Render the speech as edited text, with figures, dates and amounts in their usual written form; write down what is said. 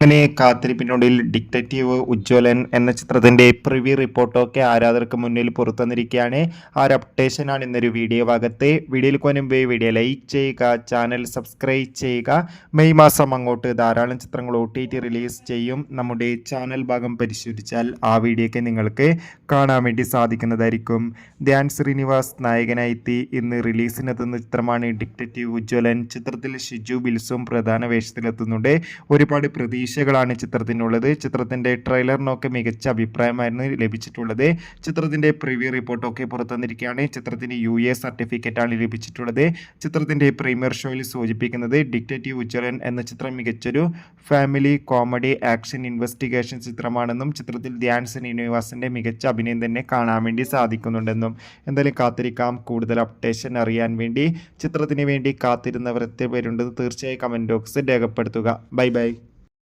അങ്ങനെ കാത്തിരിപ്പിനുള്ളിൽ ഡിറ്റക്റ്റീവ് ഉജ്ജ്വലൻ എന്ന ചിത്രത്തിന്റെ പ്രിവ്യൂ റിപ്പോർട്ടൊക്കെ ആരാധകർക്ക് മുന്നിൽ പുറത്തുവന്നിരിക്കുകയാണ്. ആ ഒരു അപ്ഡേഷനാണ് ഇന്നൊരു വീഡിയോ ഭാഗത്ത്. വീഡിയോയിൽ മുൻപ് വീഡിയോ ലൈക്ക് ചെയ്യുക, ചാനൽ സബ്സ്ക്രൈബ് ചെയ്യുക. മെയ് മാസം അങ്ങോട്ട് ധാരാളം ചിത്രങ്ങൾ OTT റിലീസ് ചെയ്യും. നമ്മുടെ ചാനൽ ഭാഗം പരിശോധിച്ചാൽ ആ വീഡിയോയ്ക്ക് നിങ്ങൾക്ക് കാണാൻ വേണ്ടി സാധിക്കുന്നതായിരിക്കും. ധ്യാൻ ശ്രീനിവാസ് നായകനായി ഇന്ന് റിലീസിനെത്തുന്ന ചിത്രമാണ് ഡിറ്റക്റ്റീവ് ഉജ്ജ്വലൻ. ചിത്രത്തിൽ ഷിജു ബിൽസും പ്രധാന വേഷത്തിലെത്തുന്നുണ്ട്. ഒരുപാട് പ്രതീക്ഷകളാണ് ചിത്രത്തിനുള്ളത്. ചിത്രത്തിൻ്റെ ട്രെയിലറിനൊക്കെ മികച്ച അഭിപ്രായമായിരുന്നു ലഭിച്ചിട്ടുള്ളത്. ചിത്രത്തിൻ്റെ പ്രിവ്യൂ റിപ്പോർട്ടൊക്കെ പുറത്തുവന്നിരിക്കുകയാണ്. ചിത്രത്തിന് UA സർട്ടിഫിക്കറ്റാണ് ലഭിച്ചിട്ടുള്ളത്. ചിത്രത്തിൻ്റെ പ്രീമിയർ ഷോയിൽ സൂചിപ്പിക്കുന്നത് ഡിറ്റക്റ്റീവ് ഉജ്ജ്വലൻ എന്ന ചിത്രം മികച്ചൊരു ഫാമിലി കോമഡി ആക്ഷൻ ഇൻവെസ്റ്റിഗേഷൻ ചിത്രമാണെന്നും ചിത്രത്തിൽ ധ്യാൻ ശ്രീനിവാസിൻ്റെ മികച്ച അഭിനയം തന്നെ കാണാൻ വേണ്ടി സാധിക്കുന്നുണ്ടെന്നും. എന്തായാലും കാത്തിരിക്കാം. കൂടുതൽ അപ്ഡേഷൻ അറിയാൻ വേണ്ടി ചിത്രത്തിന് വേണ്ടി കാത്തിരുന്നവർ എത്ര പേരുണ്ടെന്ന് തീർച്ചയായും കമൻറ്റ് ബോക്സിൽ രേഖപ്പെടുത്തുക. Bye bye.